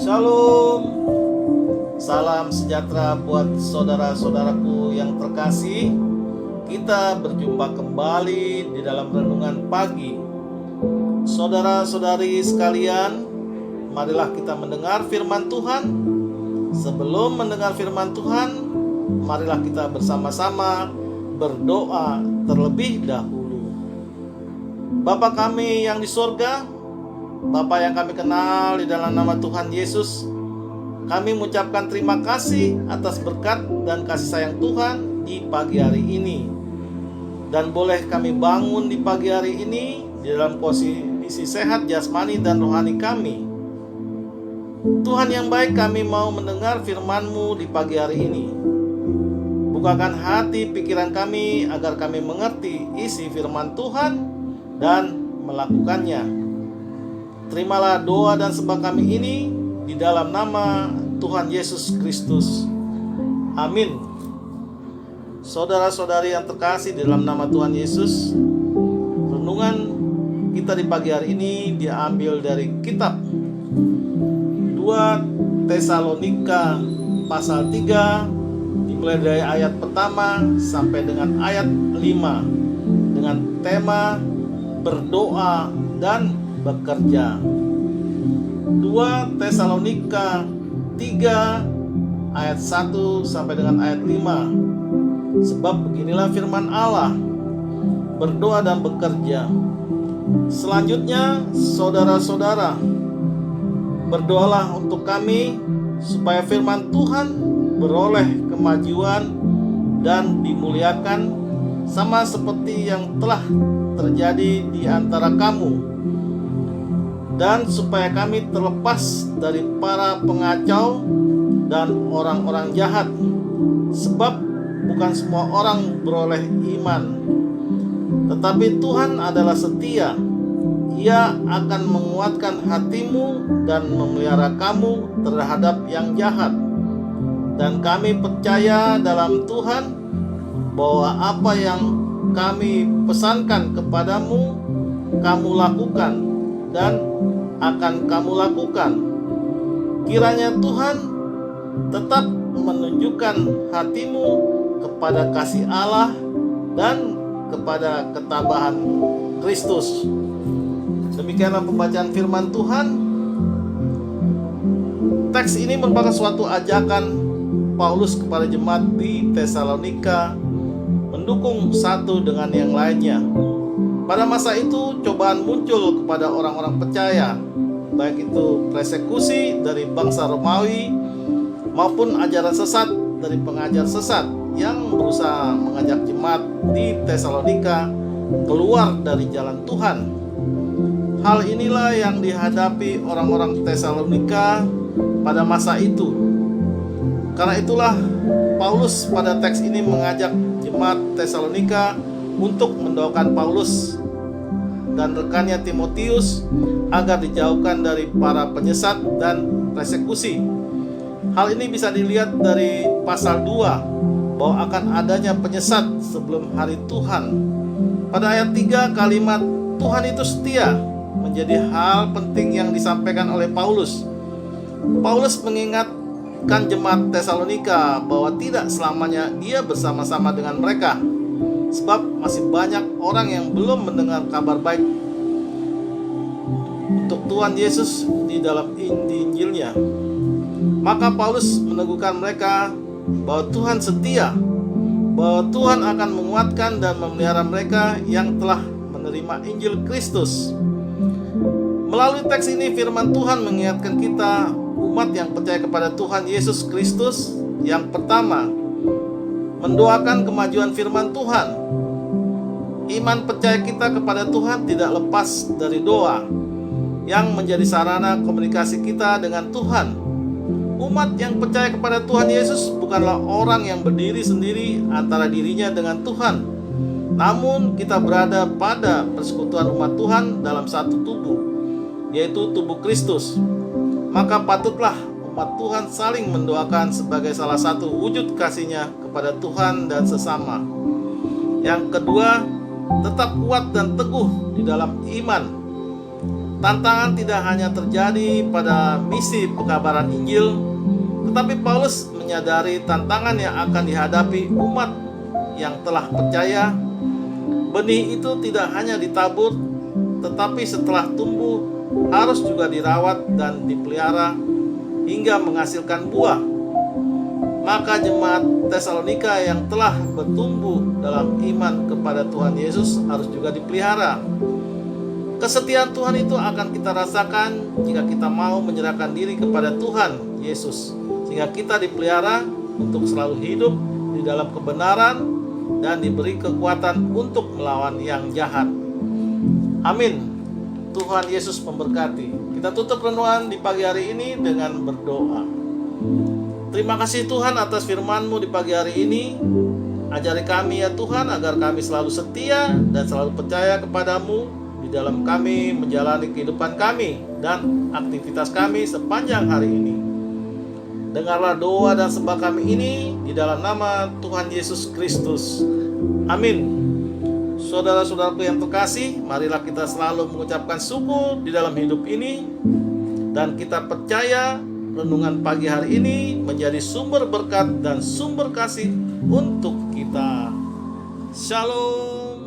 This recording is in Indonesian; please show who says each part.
Speaker 1: Shalom. Salam sejahtera buat saudara-saudaraku yang terkasih. Kita berjumpa kembali di dalam renungan pagi. Saudara-saudari sekalian, marilah kita mendengar firman Tuhan. Sebelum mendengar firman Tuhan, marilah kita bersama-sama berdoa terlebih dahulu. Bapa kami yang di surga, Bapa yang kami kenal di dalam nama Tuhan Yesus, kami mengucapkan terima kasih atas berkat dan kasih sayang Tuhan di pagi hari ini. Dan boleh kami bangun di pagi hari ini di dalam kondisi sehat jasmani dan rohani kami. Tuhan yang baik, kami mau mendengar firman-Mu di pagi hari ini. Bukakan hati pikiran kami agar kami mengerti isi firman Tuhan dan melakukannya. Terimalah doa dan sembah kami ini di dalam nama Tuhan Yesus Kristus. Amin. Saudara-saudari yang terkasih di dalam nama Tuhan Yesus, renungan kita di pagi hari ini diambil dari kitab 2 Tesalonika pasal 3, dimulai dari ayat pertama sampai dengan ayat 5, dengan tema berdoa dan bekerja. 2 Tesalonika 3 ayat 1 sampai dengan ayat 5. Sebab beginilah firman Allah, berdoa dan bekerja. Selanjutnya, saudara-saudara, berdoalah untuk kami supaya firman Tuhan beroleh kemajuan dan dimuliakan sama seperti yang telah terjadi di antara kamu, dan supaya kami terlepas dari para pengacau dan orang-orang jahat, sebab bukan semua orang beroleh iman. Tetapi Tuhan adalah setia. Ia akan menguatkan hatimu dan memelihara kamu terhadap yang jahat. Dan kami percaya dalam Tuhan bahwa apa yang kami pesankan kepadamu, kamu lakukan dan akan kamu lakukan. Kiranya Tuhan tetap menunjukkan hatimu kepada kasih Allah dan kepada ketabahan Kristus. Demikianlah pembacaan firman Tuhan. Teks ini merupakan suatu ajakan Paulus kepada jemaat di Tesalonika, mendukung satu dengan yang lainnya. Pada masa itu cobaan muncul kepada orang-orang percaya, baik itu persekusi dari bangsa Romawi maupun ajaran sesat dari pengajar sesat yang berusaha mengajak jemaat di Tesalonika keluar dari jalan Tuhan. Hal inilah yang dihadapi orang-orang Tesalonika pada masa itu. Karena itulah Paulus pada teks ini mengajak jemaat Tesalonika untuk mendoakan Paulus dan rekannya Timotius agar dijauhkan dari para penyesat dan persekusi. Hal ini bisa dilihat dari pasal 2 bahwa akan adanya penyesat sebelum hari Tuhan. Pada ayat 3, kalimat Tuhan itu setia menjadi hal penting yang disampaikan oleh Paulus. Paulus mengingatkan jemaat Tesalonika bahwa tidak selamanya dia bersama-sama dengan mereka, sebab masih banyak orang yang belum mendengar kabar baik untuk Tuhan Yesus di dalam Injilnya. Maka Paulus meneguhkan mereka bahwa Tuhan setia, bahwa Tuhan akan menguatkan dan memelihara mereka yang telah menerima Injil Kristus. Melalui teks ini firman Tuhan mengingatkan kita umat yang percaya kepada Tuhan Yesus Kristus, yang pertama, mendoakan kemajuan firman Tuhan. Iman percaya kita kepada Tuhan tidak lepas dari doa yang menjadi sarana komunikasi kita dengan Tuhan. Umat yang percaya kepada Tuhan Yesus bukanlah orang yang berdiri sendiri antara dirinya dengan Tuhan, namun kita berada pada persekutuan umat Tuhan dalam satu tubuh, yaitu tubuh Kristus. Maka patutlah umat Tuhan saling mendoakan sebagai salah satu wujud kasihnya kepada Tuhan dan sesama. Yang kedua, tetap kuat dan teguh di dalam iman. Tantangan tidak hanya terjadi pada misi pekabaran Injil, tetapi Paulus menyadari tantangan yang akan dihadapi umat yang telah percaya. Benih itu tidak hanya ditabur, tetapi setelah tumbuh harus juga dirawat dan dipelihara hingga menghasilkan buah. Maka jemaat Tesalonika yang telah bertumbuh dalam iman kepada Tuhan Yesus harus juga dipelihara. Kesetiaan Tuhan itu akan kita rasakan jika kita mau menyerahkan diri kepada Tuhan Yesus, sehingga kita dipelihara untuk selalu hidup di dalam kebenaran dan diberi kekuatan untuk melawan yang jahat. Amin. Tuhan Yesus memberkati. Kita tutup renungan di pagi hari ini dengan berdoa. Terima kasih Tuhan atas firman-Mu di pagi hari ini. Ajari kami ya Tuhan agar kami selalu setia dan selalu percaya kepadamu di dalam kami menjalani kehidupan kami dan aktivitas kami sepanjang hari ini. Dengarlah doa dan sembah kami ini di dalam nama Tuhan Yesus Kristus. Amin. Saudara-saudaraku yang terkasih, marilah kita selalu mengucapkan syukur di dalam hidup ini, dan kita percaya renungan pagi hari ini menjadi sumber berkat dan sumber kasih untuk kita. Shalom.